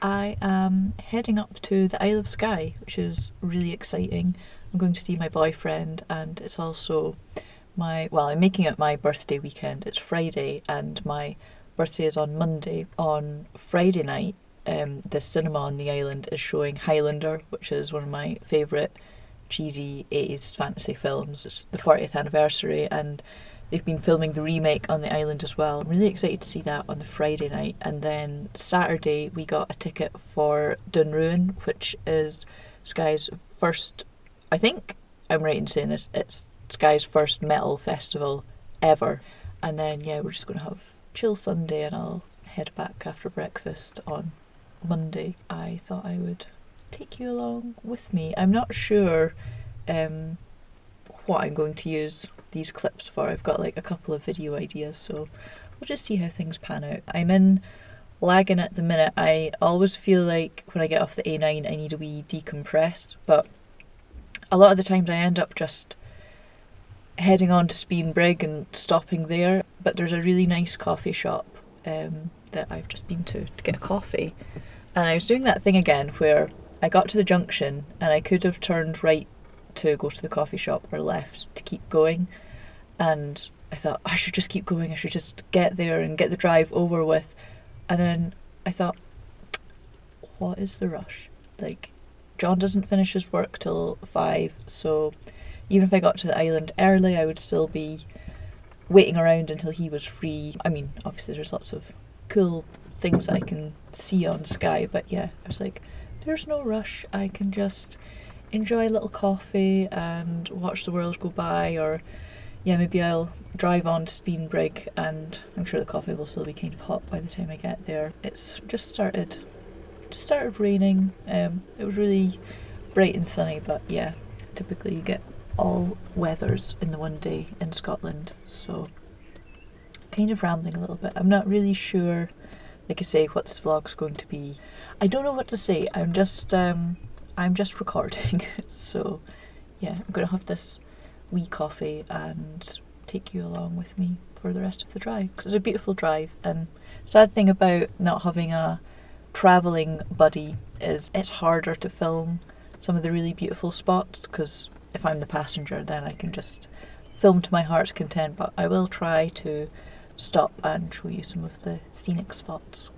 I am heading up to the Isle of Skye, which is really exciting. I'm going to see my boyfriend, and it's also I'm making it my birthday weekend. It's Friday, and my birthday is on Monday. On Friday night, the cinema on the island is showing Highlander, which is one of my favourite cheesy 80s fantasy films. It's the 40th anniversary, and they've been filming the remake on the island as well. I'm really excited to see that on the Friday night. And then Saturday, we got a ticket for Dunruin, which is Skye's first, I think I'm right in saying this, it's Skye's first metal festival ever. And then, yeah, we're just going to have chill Sunday, and I'll head back after breakfast on Monday. I thought I would take you along with me. I'm not sure what I'm going to use these clips for. I've got like a couple of video ideas, so we'll just see how things pan out. I'm in Lagan at the minute. I always feel like when I get off the A9 I need a wee decompress, but a lot of the times I end up just heading on to Speenbrig and stopping there. But there's a really nice coffee shop that I've just been to get a coffee, and I was doing that thing again where I got to the junction and I could have turned right to go to the coffee shop or left to keep going, and I thought I should just keep going, I should just get there and get the drive over with. And then I thought, what is the rush? Like, John doesn't finish his work till 5, so even if I got to the island early I would still be waiting around until he was free. I mean, obviously there's lots of cool things I can see on Skye, but yeah, I was like, there's no rush, I can just enjoy a little coffee and watch the world go by. Or yeah, maybe I'll drive on to Speenbrig, and I'm sure the coffee will still be kind of hot by the time I get there. It's just started raining. It was really bright and sunny, but yeah, typically you get all weathers in the one day in Scotland, so kind of rambling a little bit. I'm not really sure, like I say, what this vlog's going to be. I don't know what to say. I'm just recording. So yeah, I'm gonna have this wee coffee and take you along with me for the rest of the drive, because it's a beautiful drive. And sad thing about not having a travelling buddy is it's harder to film some of the really beautiful spots, because if I'm the passenger then I can just film to my heart's content, but I will try to stop and show you some of the scenic spots.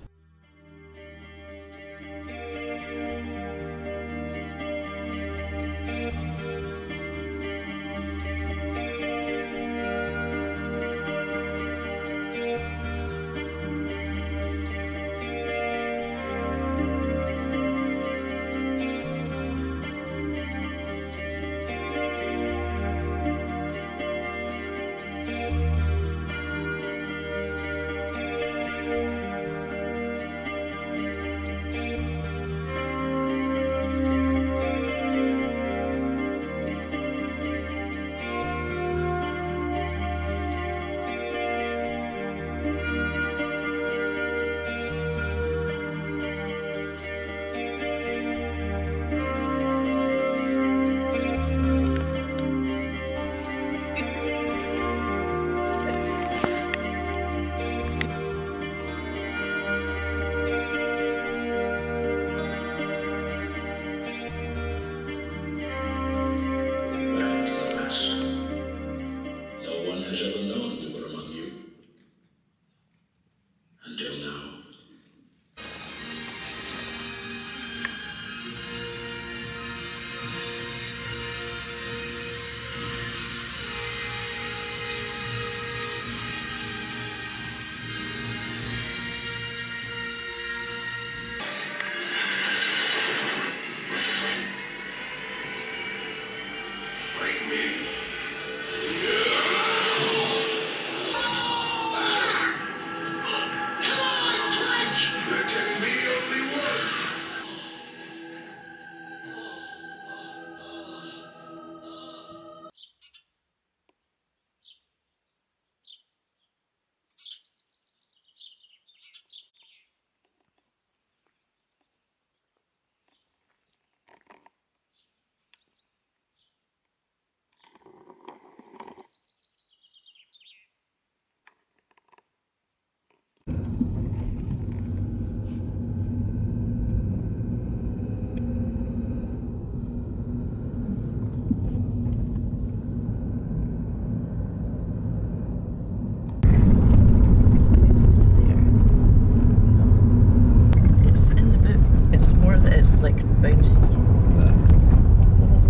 like bouncy.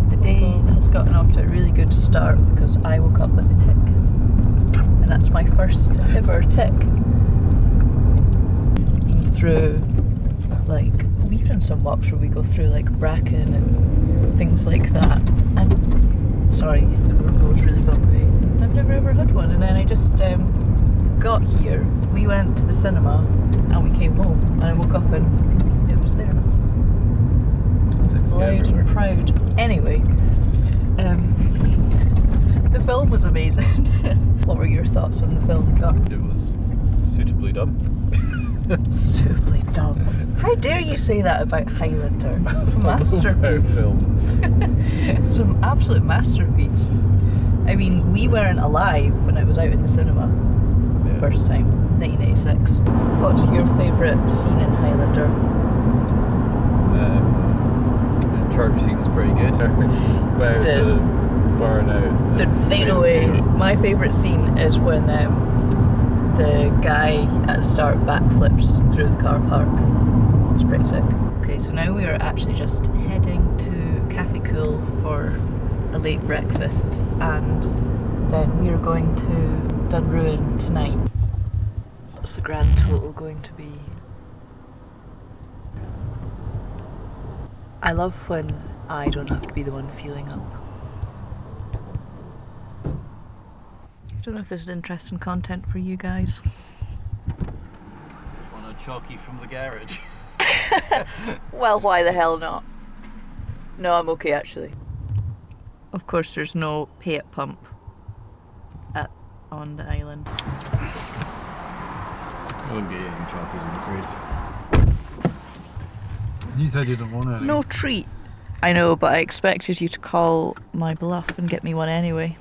The day has gotten off to a really good start because I woke up with a tick. And that's my first ever tick. Been through, like, we've done some walks where we go through like bracken and things like that. And sorry if the road's really bumpy. I've never ever had one. And then I just got here, we went to the cinema and we came home and I woke up and it was there. Loud and proud. Anyway, the film was amazing. What were your thoughts on the film, John? It was suitably done. Suitably done. How dare you say that about Highlander? It's a masterpiece. It's an absolute masterpiece. I mean, we weren't alive when it was out in the cinema the first time, 1986. What's your favourite scene in Highlander? The church scene's pretty good. About to burn out. The fade away. My favourite scene is when the guy at the start backflips through the car park. It's pretty sick. Okay, so now we are actually just heading to Cafe Cool for a late breakfast, and then we are going to Dunruin tonight. What's the grand total going to be? I love when I don't have to be the one fueling up. I don't know if this is interesting content for you guys. Just want a chalky from the garage. Well, why the hell not? No, I'm okay actually. Of course, there's no pay at pump on the island. I won't get any chalkies, I'm afraid. You said you didn't want any. No treat. I know, but I expected you to call my bluff and get me one anyway.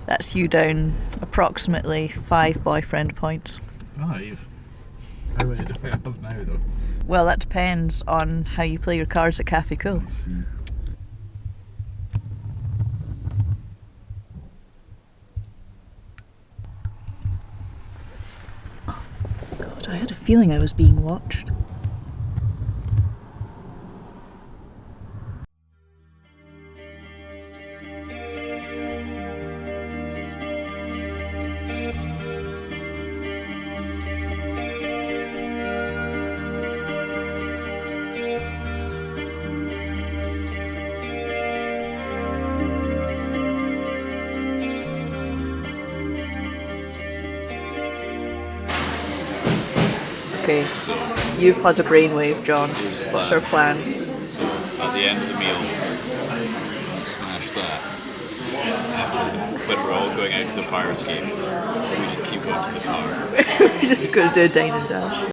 That's you down approximately 5 boyfriend points. 5? How many do I have now, though? Well, that depends on how you play your cards at Cafe Cool. I see. God, I had a feeling I was being watched. Okay, So, you've had a brainwave, John. here's the What's our plan? So, at the end of the meal, smash that. When we're all going out to the fire escape, we just keep going to the car. We're just going to do a dine and dash.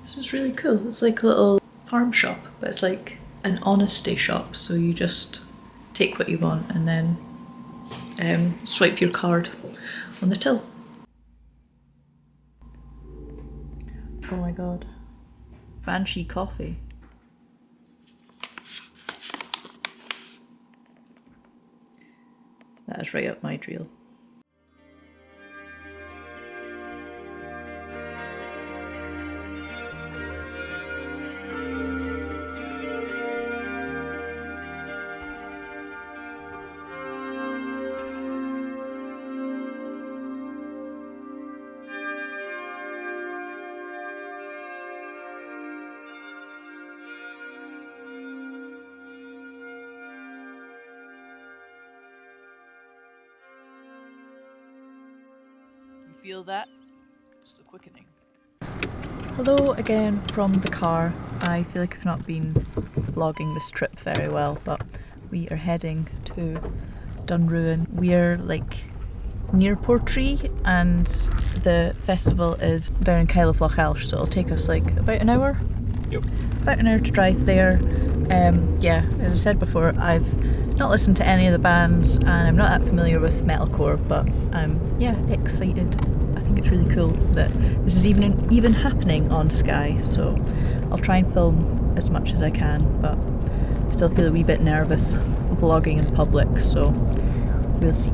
This is really cool. It's like a little farm shop, but it's like an honesty shop. So you just take what you want and then swipe your card on the till. Oh my god. Banshee coffee. That is right up my drill. Feel that? It's the quickening. Hello again from the car. I feel like I've not been vlogging this trip very well, but we are heading to Dunruin. We're like near Portree and the festival is down in Cailafloch, so it'll take us like about an hour. Yep. About an hour to drive there. Yeah, as I said before, I've not listened to any of the bands and I'm not that familiar with metalcore, but I'm excited I think it's really cool that this is even happening on Skye, so I'll try and film as much as I can, but I still feel a wee bit nervous vlogging in public, so we'll see.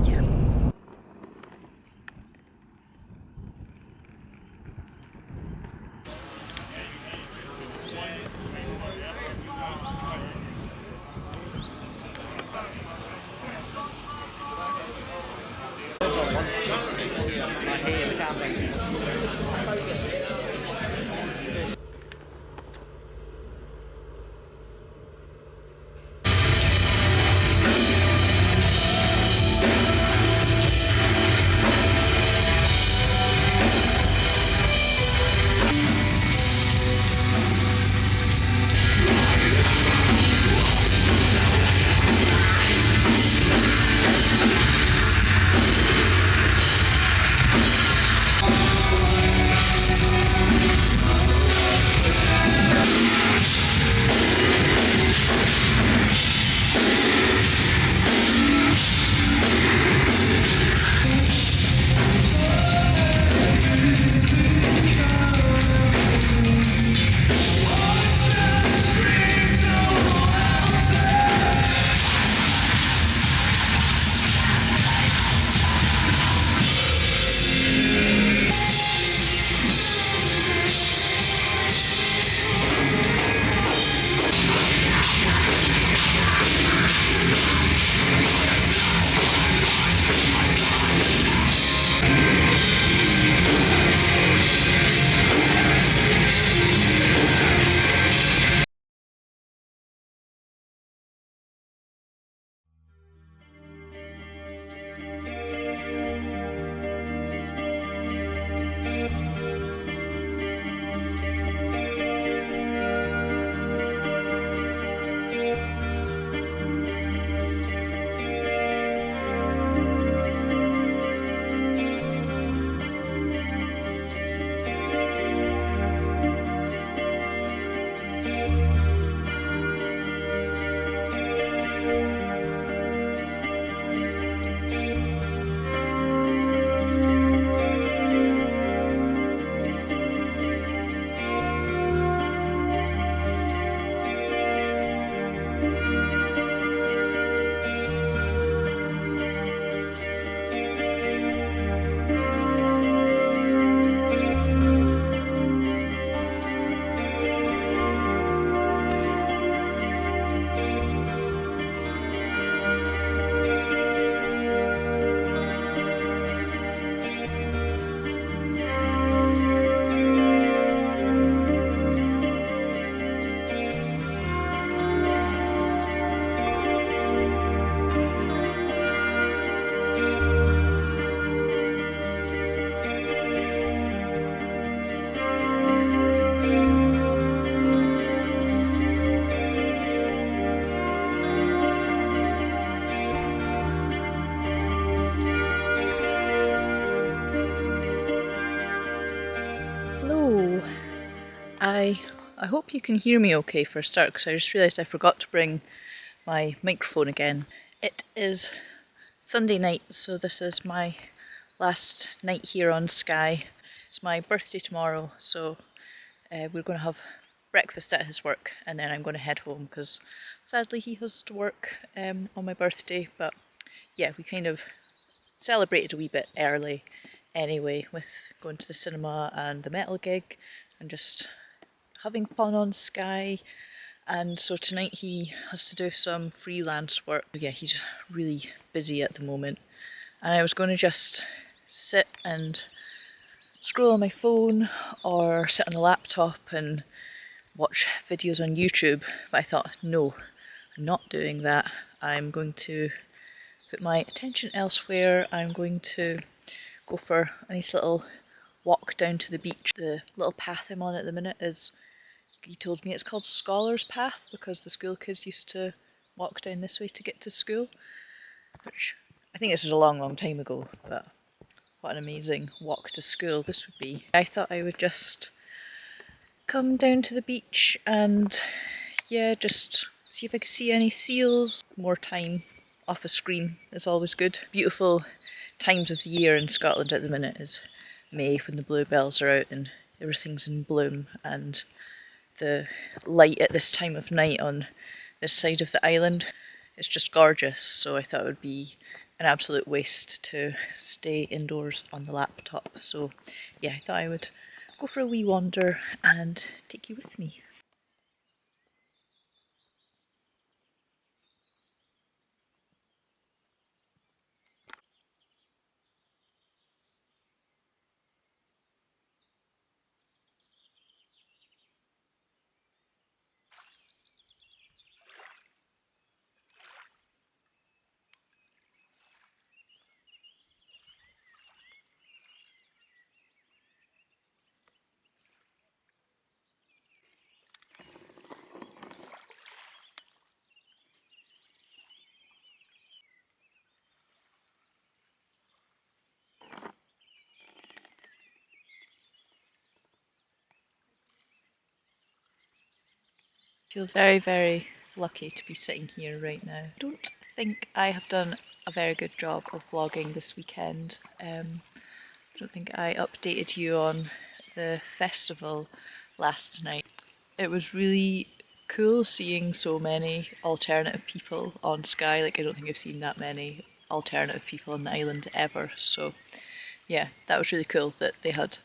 Hello. I hope you can hear me okay for a start, because I just realised I forgot to bring my microphone again. It is Sunday night, so this is my last night here on Skye. It's my birthday tomorrow, so we're going to have breakfast at his work, and then I'm going to head home because sadly he has to work on my birthday. But yeah, we kind of celebrated a wee bit early anyway, with going to the cinema and the metal gig and just having fun on Skye. And so tonight he has to do some freelance work. Yeah, he's really busy at the moment. And I was going to just sit and scroll on my phone or sit on a laptop and watch videos on YouTube, but I thought, no, I'm not doing that. I'm going to put my attention elsewhere. I'm going to go for a nice little walk down to the beach. The little path I'm on at the minute is, he told me it's called Scholar's Path because the school kids used to walk down this way to get to school, which I think this was a long, long time ago, but what an amazing walk to school this would be. I thought I would just come down to the beach and yeah, just see if I could see any seals. More time off a screen is always good. Beautiful times of the year in Scotland at the minute is May when the bluebells are out and everything's in bloom, and the light at this time of night on this side of the island, it's just gorgeous. So I thought it would be an absolute waste to stay indoors on the laptop. So yeah, I thought I would go for a wee wander and take you with me. I feel very, very lucky to be sitting here right now. I don't think I have done a very good job of vlogging this weekend. I don't think I updated you on the festival last night. It was really cool seeing so many alternative people on Skye. Like, I don't think I've seen that many alternative people on the island ever. So yeah, that was really cool that they had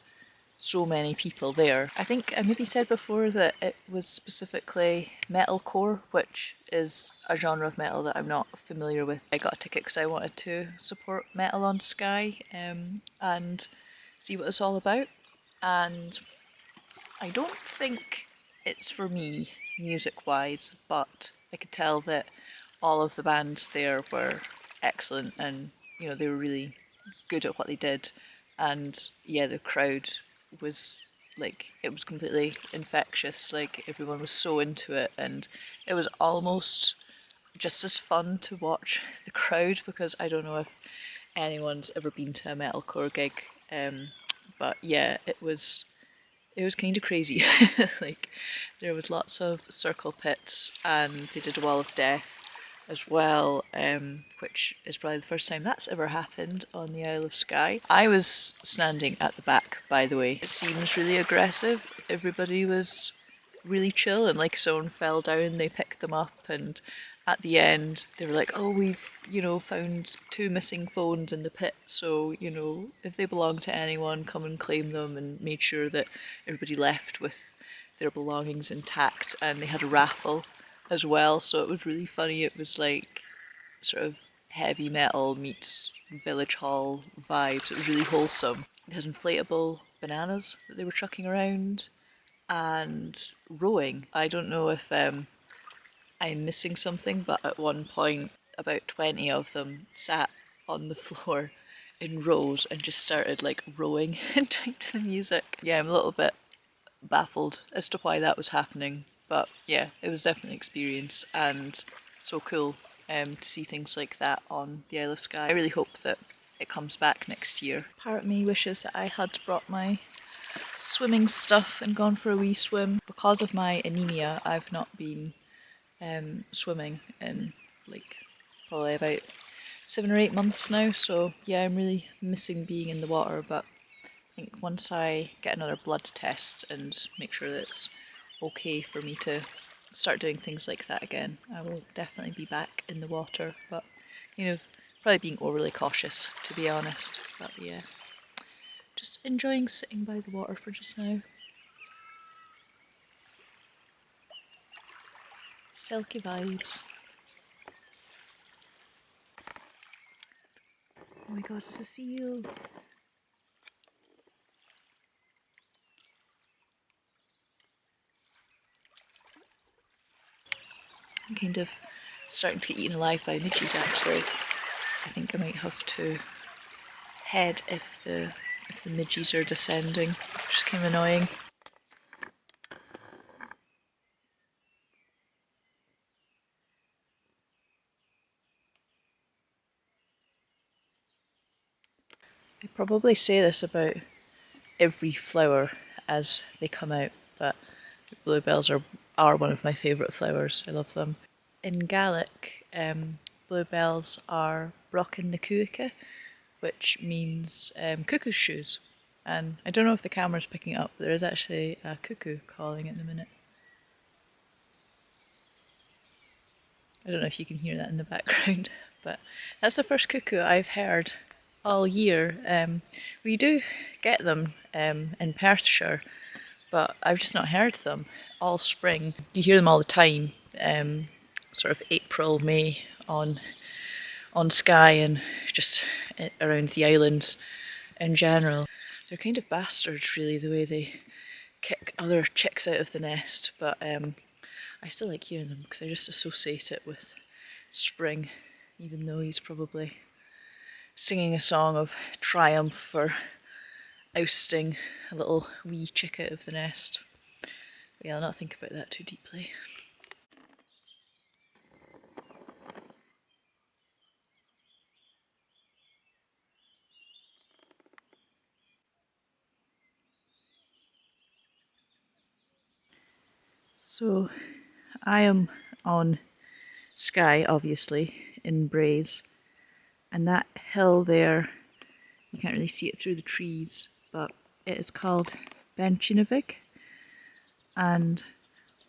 so many people there. I think I maybe said before that it was specifically metalcore, which is a genre of metal that I'm not familiar with. I got a ticket because I wanted to support metal on Skye and see what it's all about. And I don't think it's for me music wise, but I could tell that all of the bands there were excellent, and they were really good at what they did. And yeah, the crowd was like, it was completely infectious. Like, everyone was so into it, and it was almost just as fun to watch the crowd, because I don't know if anyone's ever been to a metalcore gig, but yeah, it was kind of crazy. Like, there was lots of circle pits, and they did a wall of death as well, which is probably the first time that's ever happened on the Isle of Skye. I was standing at the back, by the way. It seems really aggressive. Everybody was really chill, and like, if someone fell down, they picked them up, and at the end they were like, oh, we've found 2 missing phones in the pit, so if they belong to anyone, come and claim them, and made sure that everybody left with their belongings intact. And they had a raffle as well, so it was really funny. It was like sort of heavy metal meets village hall vibes. It was really wholesome. They had inflatable bananas that they were trucking around, and rowing. I don't know if I'm missing something, but at one point, about 20 of them sat on the floor in rows and just started like rowing in time to the music. Yeah, I'm a little bit baffled as to why that was happening, but yeah, it was definitely an experience, and so cool to see things like that on the Isle of Skye. I really hope that it comes back next year. Part of me wishes that I had brought my swimming stuff and gone for a wee swim. Because of my anemia, I've not been swimming in like probably about 7 or 8 months now, so yeah, I'm really missing being in the water. But I think once I get another blood test and make sure that it's okay for me to start doing things like that again, I will definitely be back in the water. But probably being overly cautious, to be honest. But yeah, just enjoying sitting by the water for just now. Silky vibes. Oh my god, it's a seal! I'm kind of starting to get eaten alive by midges, actually. I think I might have to head if the midges are descending, which is kind of annoying. I probably say this about every flower as they come out, but bluebells are one of my favourite flowers. I love them. In Gaelic, bluebells are Brochen na Cuacha, which means cuckoo's shoes. and I don't know if the camera's picking it up, but there is actually a cuckoo calling at the minute. I don't know if you can hear that in the background, but that's the first cuckoo I've heard all year. We do get them in Perthshire, but I've just not heard them all spring. You hear them all the time, sort of April, May on Skye and just around the islands in general. They're kind of bastards, really, the way they kick other chicks out of the nest, but I still like hearing them because I just associate it with spring, even though he's probably singing a song of triumph for ousting a little wee chick out of the nest. But yeah, I'll not think about that too deeply. So I am on Skye, obviously, in Braes, and that hill there, you can't really see it through the trees, but it is called Benchinovig, and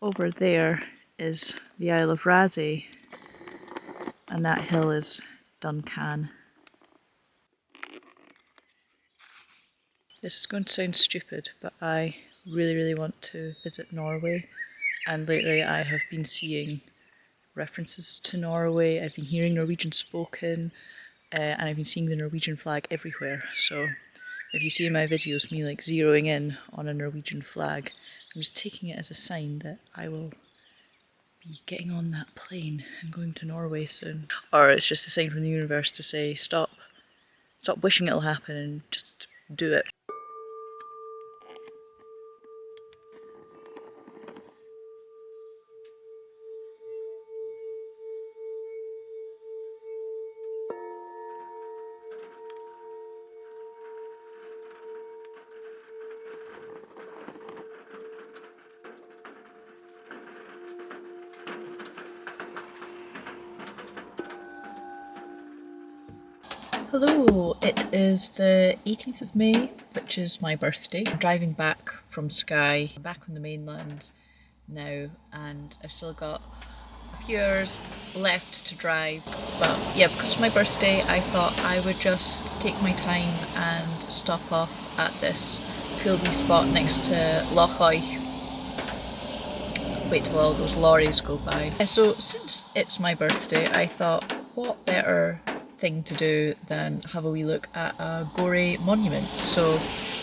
over there is the Isle of Raasay, and that hill is Duncan. This is going to sound stupid, but I really want to visit Norway, and lately I have been seeing references to Norway. I've been hearing Norwegian spoken, and I've been seeing the Norwegian flag everywhere. So if you see in my videos me like zeroing in on a Norwegian flag, I'm just taking it as a sign that I will be getting on that plane and going to Norway soon. Or it's just a sign from the universe to say stop wishing it'll happen and just do it. Hello, it is the 18th of May, which is my birthday. I'm driving back from Skye. I'm back on the mainland now, and I've still got a few hours left to drive. But yeah, because it's my birthday, I thought I would just take my time and stop off at this cool wee spot next to Loch. Wait till all those lorries go by. So since it's my birthday, I thought what better thing to do than have a wee look at a gory monument. So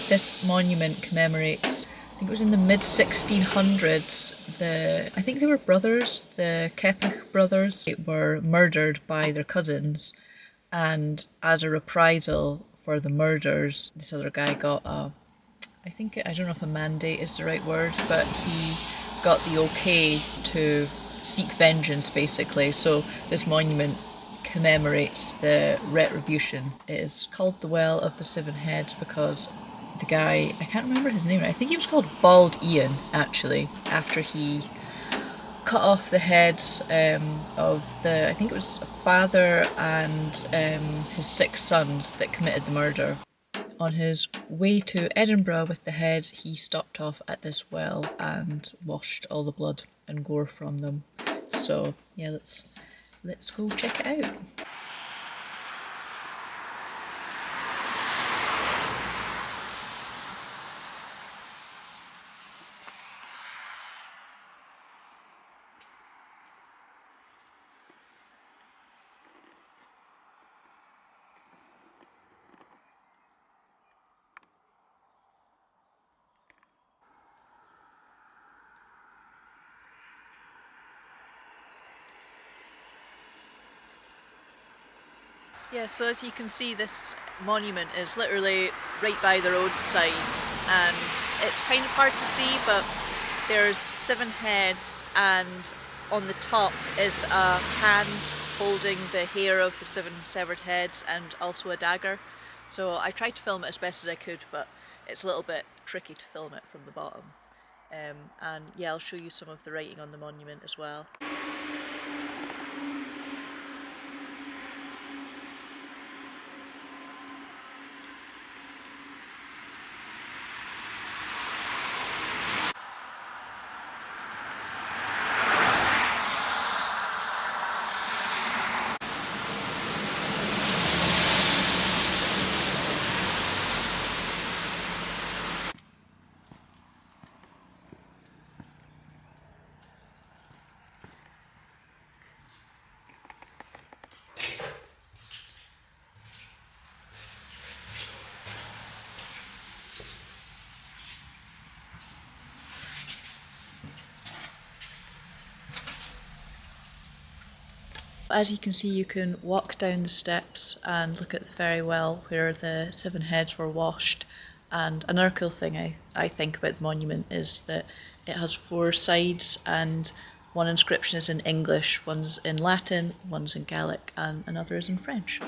this monument commemorates, I think it was in the mid 1600s, I think they were brothers, the Kepich brothers. They were murdered by their cousins, and as a reprisal for the murders, this other guy got I don't know if a mandate is the right word, but he got the okay to seek vengeance, basically. So this monument commemorates the retribution. It is called the Well of the Seven Heads because the guy, I can't remember his name, I think he was called Bald Ian, actually, after he cut off the heads of I think it was a father and his 6 sons that committed the murder. On his way to Edinburgh with the head, he stopped off at this well and washed all the blood and gore from them. So yeah, let's go check it out. Yeah, so as you can see, this monument is literally right by the roadside, and it's kind of hard to see, but there's 7 heads, and on the top is a hand holding the hair of the 7 severed heads and also a dagger. So I tried to film it as best as I could, but it's a little bit tricky to film it from the bottom. And yeah, I'll show you some of the writing on the monument as well. As you can see, you can walk down the steps and look at the very well where the 7 heads were washed. And another cool thing I think about the monument is that it has 4 sides, and one inscription is in English, one's in Latin, one's in Gaelic, and another is in French.